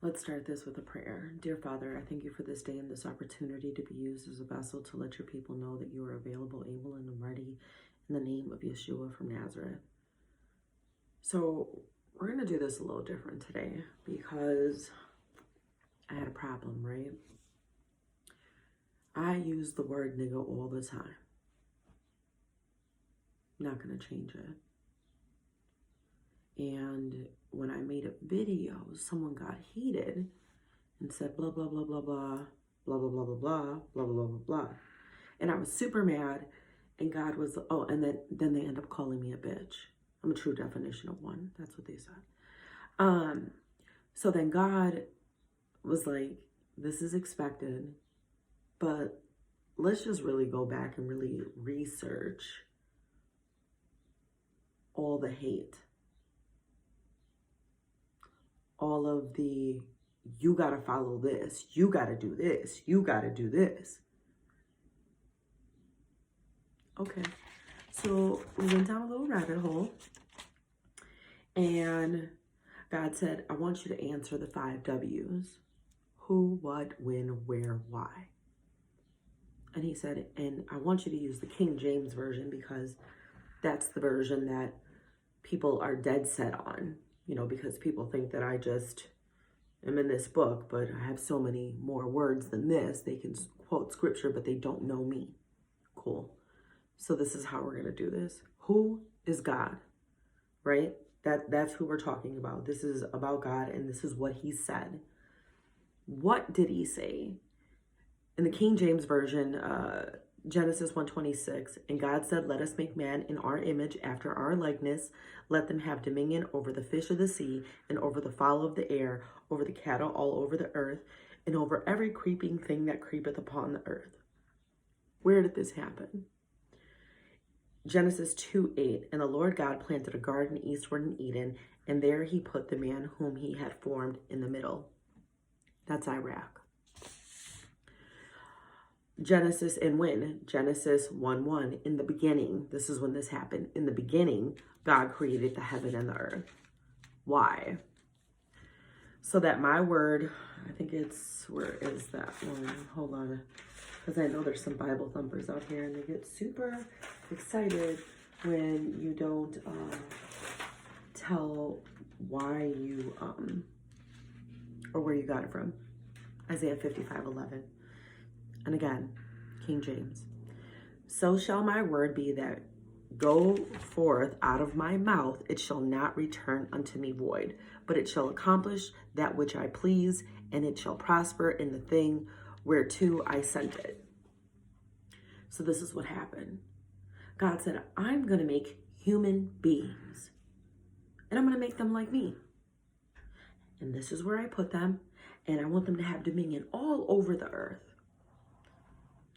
Let's start this with a prayer. Dear Father, I thank you for this day and this opportunity to be used as a vessel to let your people know that you are available, able, and ready in the name of Yeshua from Nazareth. So we're going to do this a little different today because I had a problem, right? I use the word nigga all the time. Not going to change it. And when I made a video, someone got heated and said blah, blah, blah, blah, blah, blah, blah, blah, blah, blah, blah, blah, blah, blah. And I was super mad. And God was, and then they end up calling me a bitch. I'm a true definition of one. That's what they said. So then God was like, this is expected, but let's just really go back and really research all the hate. All of the, you got to follow this, you got to do this, you got to do this. Okay, so we went down a little rabbit hole, and God said, I want you to answer the 5 W's. Who, what, when, where, why. And he said, and I want you to use the King James Version because that's the version that people are dead set on. You know, because people think that I just am in this book, but I have so many more words than this. They can quote scripture, but they don't know me. Cool. So this is how we're going to do this. Who is God? Right? That's who we're talking about. This is about God, and this is what he said. What did he say? In the King James Version, Genesis 1:26, and God said, let us make man in our image after our likeness. Let them have dominion over the fish of the sea and over the fowl of the air, over the cattle all over the earth, and over every creeping thing that creepeth upon the earth. Where did this happen? Genesis 2:8, and the Lord God planted a garden eastward in Eden, and there he put the man whom he had formed in the middle. That's Iraq. Genesis 1:1, in the beginning, this is when this happened. In the beginning, God created the heaven and the earth. Why? So that my word, I think it's, where is that one? Hold on. Because I know there's some Bible thumpers out here and they get super excited when you don't tell why you, or where you got it from. Isaiah 55:11. And again, King James. So shall my word be that go forth out of my mouth. It shall not return unto me void, but it shall accomplish that which I please, and it shall prosper in the thing whereto I sent it. So this is what happened. God said, I'm going to make human beings, and I'm going to make them like me. And this is where I put them, and I want them to have dominion all over the earth.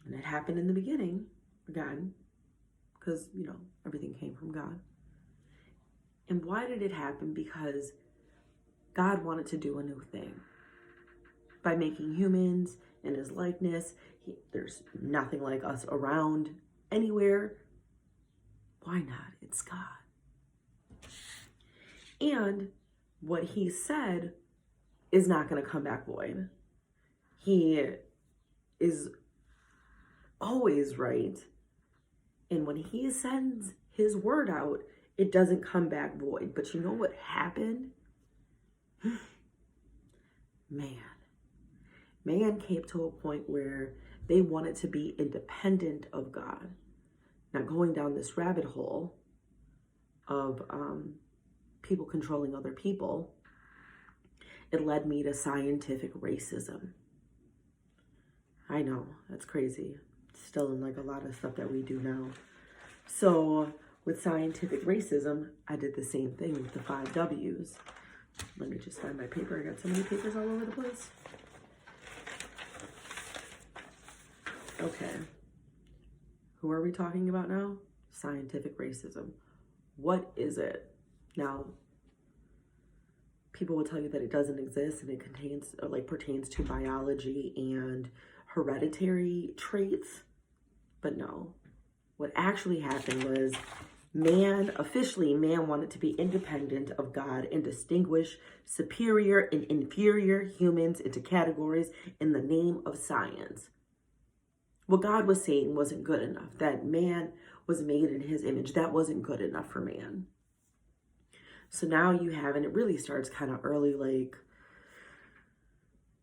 And it happened in the beginning, again, because, you know, everything came from God. And why did it happen? Because God wanted to do a new thing. By making humans in his likeness, there's nothing like us around anywhere. Why not? It's God. And what he said is not going to come back void. He is always right. And when he sends his word out, it doesn't come back void. But you know what happened? Man came to a point where they wanted to be independent of God. Now, going down this rabbit hole of people controlling other people, it led me to scientific racism. I know, that's crazy. Still in like a lot of stuff that we do now. So with scientific racism, I did the same thing with the 5 W's. Let me just find my paper. I got so many papers all over the place. Okay. Who are we talking about now? Scientific racism. What is it? Now, people will tell you that it doesn't exist and it contains, or like pertains to biology and hereditary traits. But no, what actually happened was Officially, man wanted to be independent of God and distinguish superior and inferior humans into categories in the name of science. What God was saying wasn't good enough. That man was made in his image. That wasn't good enough for man. So now you have, and it really starts kind of early, like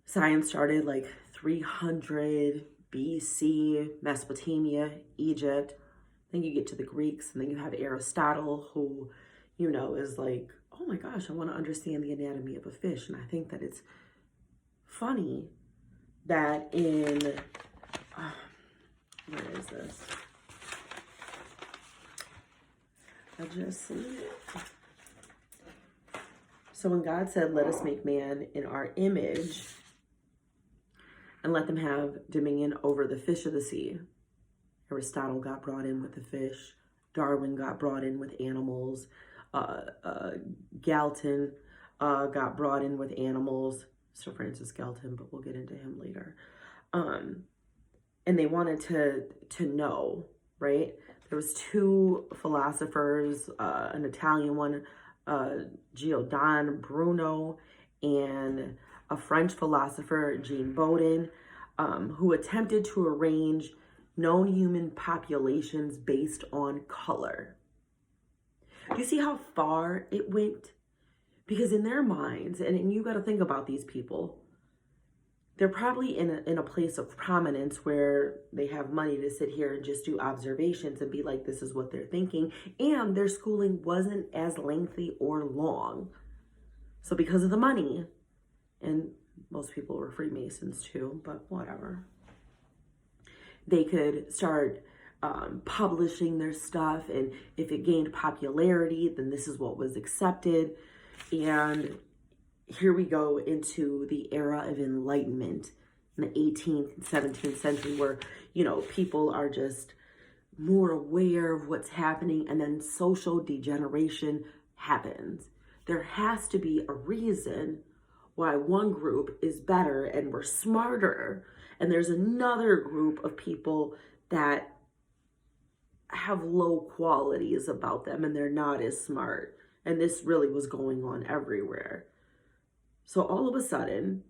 science started like 300 BC, Mesopotamia, Egypt. Then you get to the Greeks, and then you have Aristotle, who, is like, oh my gosh, I want to understand the anatomy of a fish. And I think that it's funny that where is this? I just see it. So when God said, let us make man in our image and let them have dominion over the fish of the sea. Aristotle got brought in with the fish. Darwin got brought in with animals. Galton got brought in with animals. Sir Francis Galton, but we'll get into him later. And they wanted to know, right? There was two philosophers, an Italian one, Giordano Bruno, and a French philosopher, Jean Bodin, who attempted to arrange known human populations based on color. Do you see how far it went? Because in their minds, and you got to think about these people, they're probably in a place of prominence where they have money to sit here and just do observations and be like, this is what they're thinking. And their schooling wasn't as lengthy or long. So because of the money, and most people were Freemasons too, but whatever, they could start publishing their stuff. And if it gained popularity, then this is what was accepted. And here we go into the era of enlightenment in the 18th and 17th century, where, people are just more aware of what's happening, and then social degeneration happens. There has to be a reason why one group is better and we're smarter, and there's another group of people that have low qualities about them and they're not as smart. And this really was going on everywhere. So all of a sudden,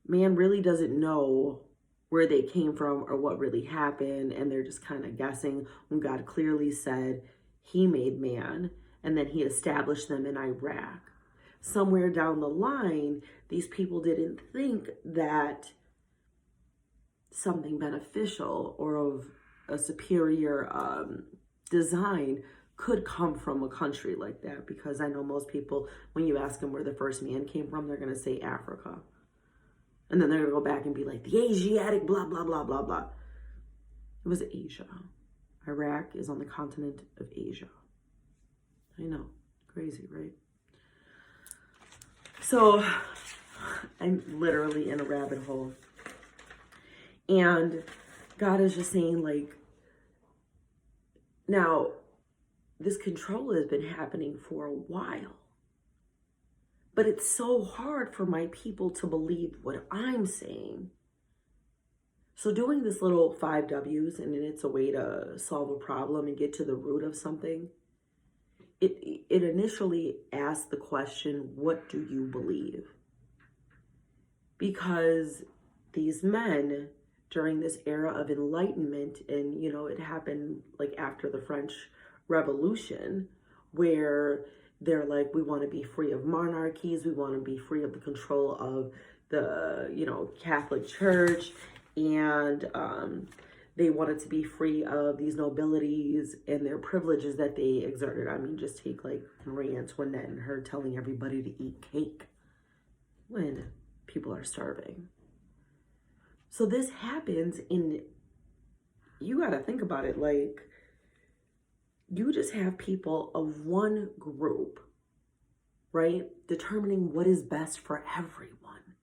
man really doesn't know where they came from or what really happened, and they're just kind of guessing when God clearly said he made man, and then he established them in Iraq. Somewhere down the line, these people didn't think that something beneficial or of a superior design could come from a country like that, because I know most people, when you ask them where the first man came from, they're going to say Africa. And then they're going to go back and be like, the Asiatic, blah, blah, blah, blah, blah. It was Asia. Iraq is on the continent of Asia. I know. Crazy, right? So I'm literally in a rabbit hole. And God is just saying, like, now, this control has been happening for a while. But it's so hard for my people to believe what I'm saying. So doing this little 5 W's, and it's a way to solve a problem and get to the root of something. It initially asks the question, what do you believe? Because these men, during this era of enlightenment, and it happened like after the French Revolution, where they're like, we want to be free of monarchies, we want to be free of the control of the Catholic Church, and they wanted to be free of these nobilities and their privileges that they exerted. I mean, just take like Marie Antoinette and her telling everybody to eat cake when people are starving. So this happens you got to think about it, like, you just have people of one group, right, determining what is best for everyone.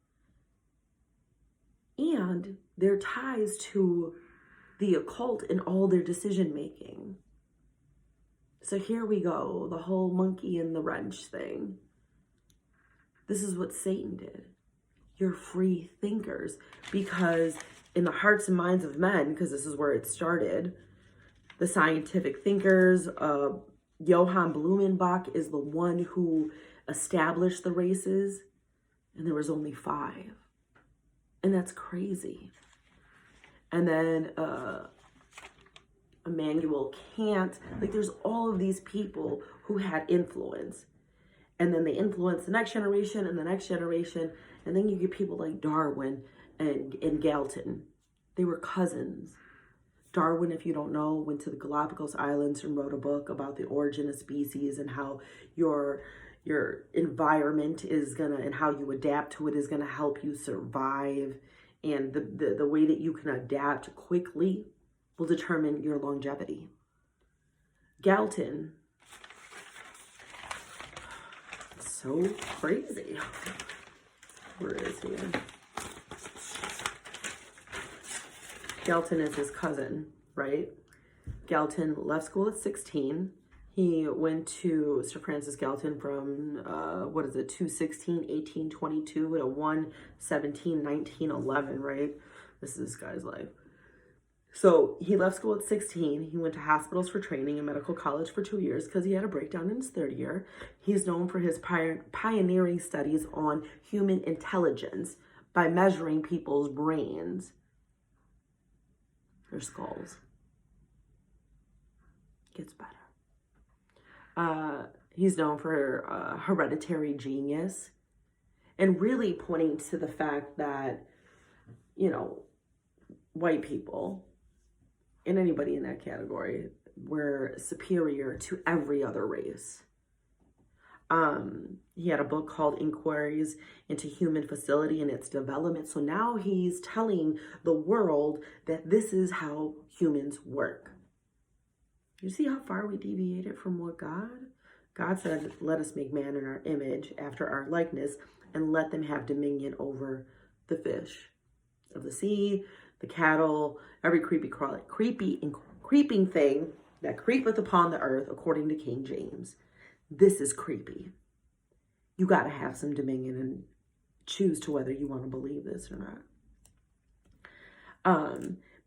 And their ties to the occult in all their decision making. So here we go, the whole monkey and the wrench thing. This is what Satan did. You're free thinkers, because in the hearts and minds of men, because this is where it started, the scientific thinkers, Johann Blumenbach is the one who established the races, and there was only 5. And that's crazy. And then Immanuel Kant, like there's all of these people who had influence. And then they influence the next generation and the next generation. And then you get people like Darwin and Galton. They were cousins. Darwin, if you don't know, went to the Galapagos Islands and wrote a book about the origin of species and how your environment is gonna, and how you adapt to it is gonna help you survive. And the way that you can adapt quickly will determine your longevity. Galton, so crazy. Where is he? Galton is his cousin, right? Galton left school at 16. He went to Sir Francis Galton from, 216, 1822 to 117, 1911, right? This is this guy's life. So he left school at 16. He went to hospitals for training and medical college for 2 years because he had a breakdown in his 3rd year. He's known for his pioneering studies on human intelligence by measuring people's brains, their skulls. Gets better. He's known for hereditary genius, and really pointing to the fact that, white people and anybody in that category were superior to every other race. He had a book called Inquiries into Human Facility and its Development. So now he's telling the world that this is how humans work. You see how far we deviated from what God said, let us make man in our image, after our likeness, and let them have dominion over the fish of the sea, the cattle, every creeping thing that creepeth upon the earth, according to King James. This is creepy. You got to have some dominion and choose to whether you want to believe this or not.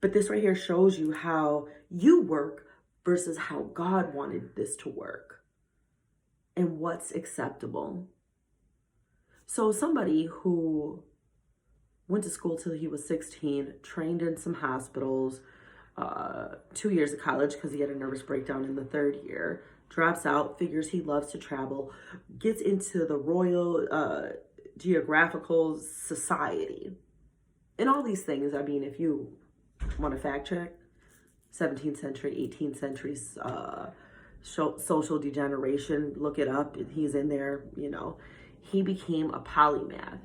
But this right here shows you how you work versus how God wanted this to work and what's acceptable. So somebody who went to school till he was 16, trained in some hospitals, 2 years of college because he had a nervous breakdown in the 3rd year, drops out, figures he loves to travel, gets into the Royal Geographical Society. And all these things, I mean, if you want to fact check, 17th century, 18th century social degeneration, look it up. He's in there, He became a polymath.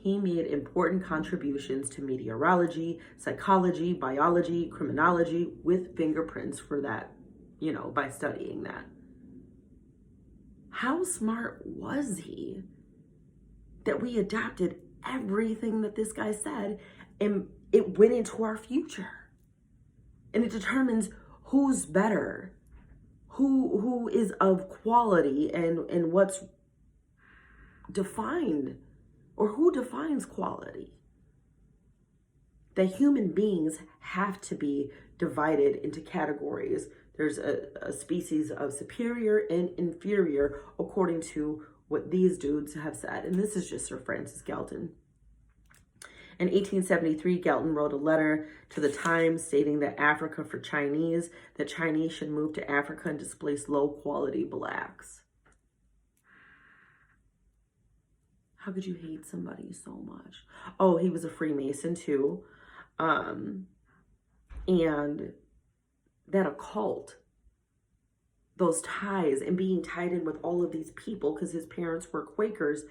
He made important contributions to meteorology, psychology, biology, criminology, with fingerprints for that, by studying that. How smart was he that we adopted everything that this guy said and it went into our future? And it determines who's better, who is of quality, and what's defined, or who defines quality. That human beings have to be divided into categories. There's a species of superior and inferior according to what these dudes have said. And this is just Sir Francis Galton. In 1873, Galton wrote a letter to the Times stating that Africa for Chinese, that Chinese should move to Africa and displace low-quality blacks. How could you hate somebody so much? Oh, he was a Freemason too. And that occult, those ties and being tied in with all of these people because his parents were Quakers,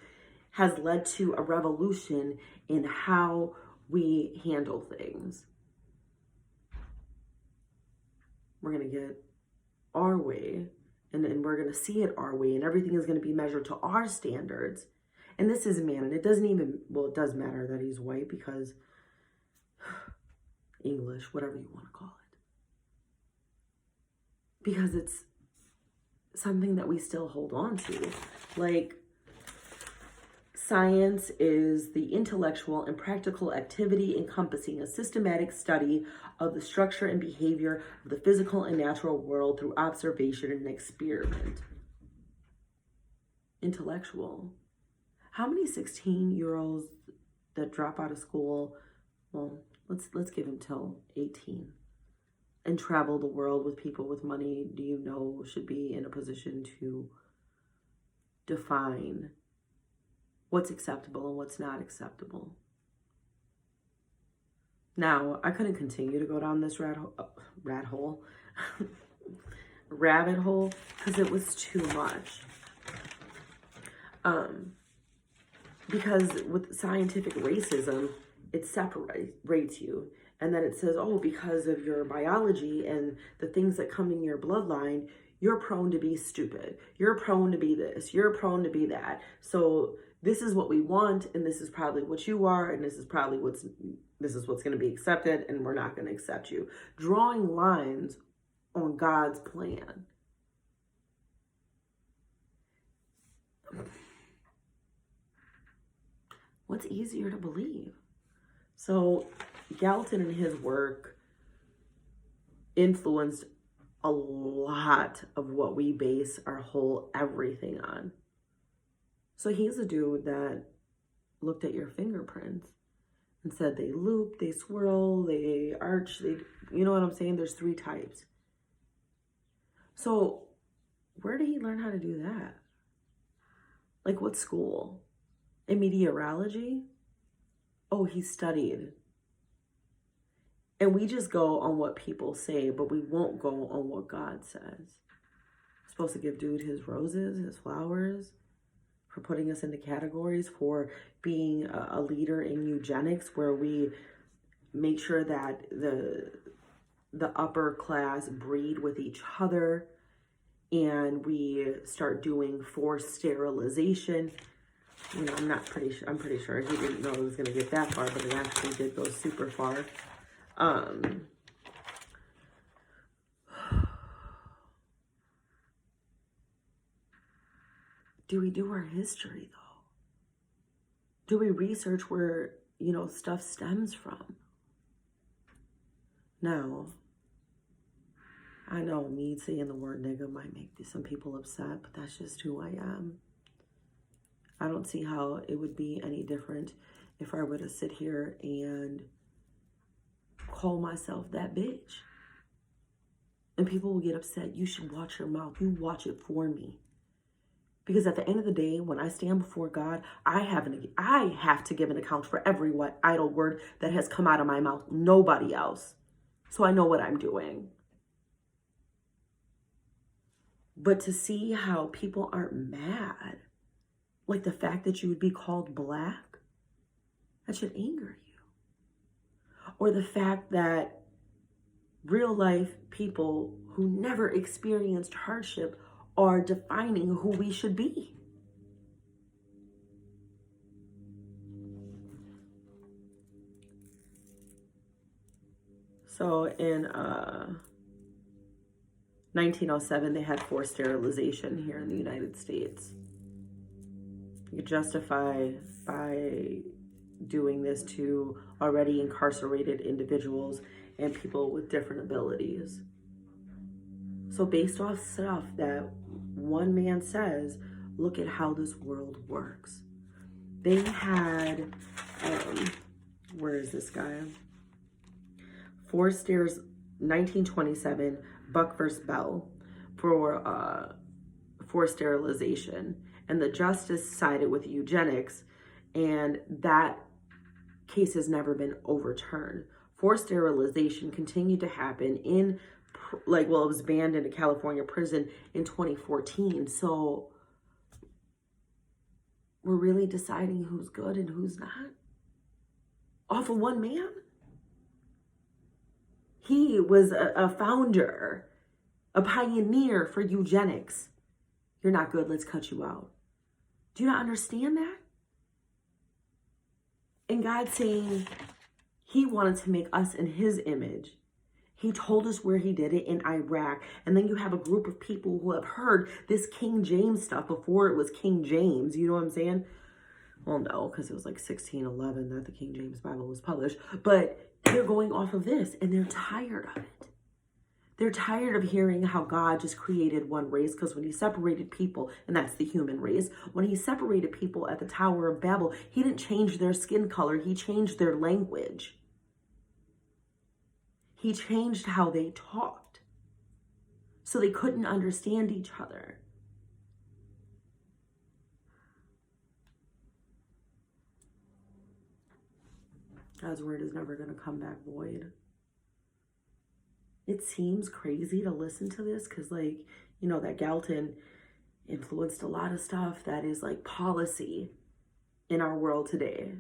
has led to a revolution in how we handle things. We're going to get our way, and we're going to see it our way, and everything is going to be measured to our standards. And this is man, and it doesn't even, well, it does matter that he's white because English, whatever you want to call it. Because it's something that we still hold on to. Like, Science is the intellectual and practical activity encompassing a systematic study of the structure and behavior of the physical and natural world through observation and experiment. Intellectual. How many 16-year-olds that drop out of school, well, let's give them till 18, and travel the world with people with money, do you know should be in a position to define what's acceptable and what's not acceptable? Now, I couldn't continue to go down this rabbit hole, because it was too much. Because with scientific racism, it separates you. And then it says, oh, because of your biology and the things that come in your bloodline, you're prone to be stupid. You're prone to be this. You're prone to be that. So this is what we want, and this is probably what you are, and this is what's going to be accepted, and we're not going to accept you. Drawing lines on God's plan. What's easier to believe? So Galton and his work influenced a lot of what we base our whole everything on. So he's a dude that looked at your fingerprints and said they loop, they swirl, they arch, you know what I'm saying? There's 3 types. So where did he learn how to do that? Like what school? In meteorology? Oh, he studied. And we just go on what people say, but we won't go on what God says. We're supposed to give dude his roses, his flowers, for putting us into categories, for being a leader in eugenics, where we make sure that the upper class breed with each other, and we start doing forced sterilization. You know, I'm pretty sure he didn't know it was going to get that far, but it actually did go super far. Do we do our history, though? Do we research where, stuff stems from? Now, I know me saying the word nigga might make some people upset, but that's just who I am. I don't see how it would be any different if I were to sit here and call myself that bitch. And people will get upset. You should watch your mouth. You watch it for me. Because at the end of the day, when I stand before God, I have to give an account for every idle word that has come out of my mouth. Nobody else. So I know what I'm doing. But to see how people aren't mad, like the fact that you would be called black, that should anger you. Or the fact that real life people who never experienced hardship are defining who we should be. So in 1907, they had forced sterilization here in the United States. You could justify by doing this to already incarcerated individuals and people with different abilities. So based off stuff that one man says, look at how this world works. They had, where is this guy? Forced stairs, 1927, Buck versus Bell for sterilization. And the justice sided with eugenics, and that case has never been overturned. Forced sterilization continued to happen it was banned in a California prison in 2014. So we're really deciding who's good and who's not off of one man. He was a founder, a pioneer for eugenics. You're not good, let's cut you out. Do you not understand that? And God saying he wanted to make us in his image. He told us where he did it in Iraq. And then you have a group of people who have heard this King James stuff before it was King James. You know what I'm saying? Well, no, because it was like 1611 that the King James Bible was published. But they're going off of this, and they're tired of it. They're tired of hearing how God just created one race, because when he separated people, and that's the human race, when he separated people at the Tower of Babel, he didn't change their skin color. He changed their language. He changed how they talked, so they couldn't understand each other. God's word is never going to come back void. It seems crazy to listen to this because, like, you know, that Galton influenced a lot of stuff that is like policy in our world today.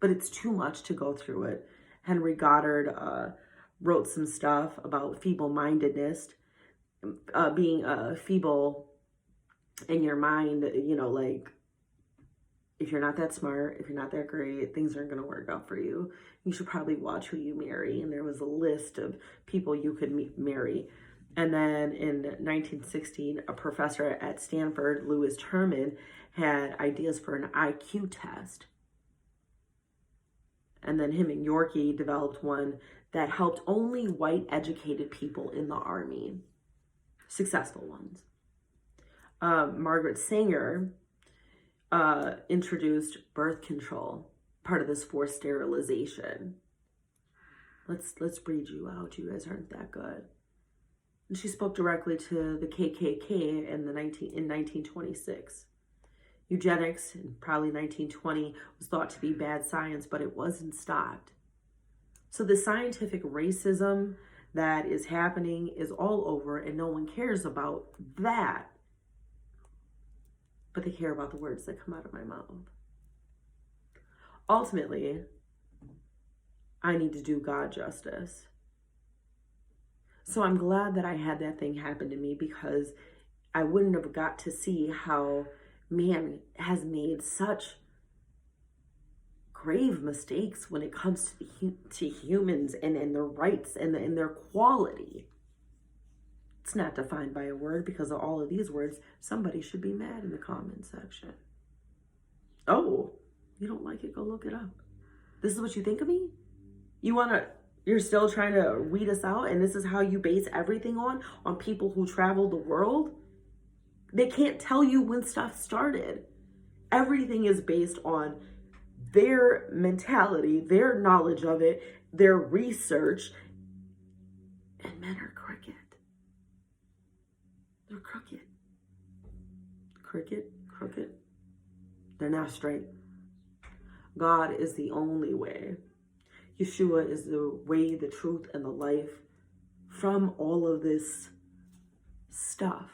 But it's too much to go through it. Henry Goddard wrote some stuff about feeble-mindedness, being feeble in your mind, you know, like, if you're not that smart, if you're not that great, things aren't going to work out for you. You should probably watch who you marry. And there was a list of people you could marry. And then in 1916, a professor at Stanford, Lewis Terman, had ideas for an IQ test. And then him and Yorkie developed one that helped only white educated people in the army, successful ones. Margaret Sanger introduced birth control, part of this forced sterilization. Let's breed you out. You guys aren't that good. And she spoke directly to the KKK in 1926. Eugenics in probably 1920 was thought to be bad science, but it wasn't stopped. So the scientific racism that is happening is all over, and no one cares about that. But they care about the words that come out of my mouth. Ultimately, I need to do God justice. So I'm glad that I had that thing happen to me, because I wouldn't have got to see how man has made such grave mistakes when it comes to humans and their rights and their quality. It's not defined by a word. Because of all of these words, somebody should be mad in the comment section. Oh, you don't like it? Go look it up. This is what you think of me? You're still trying to weed us out, and this is how you base everything on people who travel the world? They can't tell you when stuff started. Everything is based on their mentality, their knowledge of it, their research, and men are crooked. They're crooked. Crooked. They're not straight. God is the only way. Yeshua is the way, the truth, and the life from all of this stuff.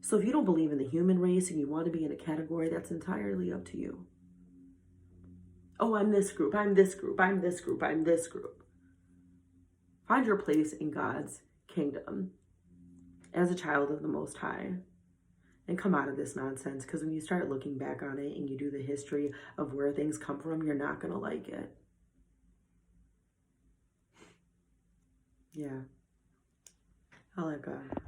So if you don't believe in the human race and you want to be in a category, that's entirely up to you. Oh, I'm this group, I'm this group, I'm this group, I'm this group. Find your place in God's kingdom as a child of the Most High, and come out of this nonsense, because when you start looking back on it and you do the history of where things come from, you're not going to like it. Yeah. I like God.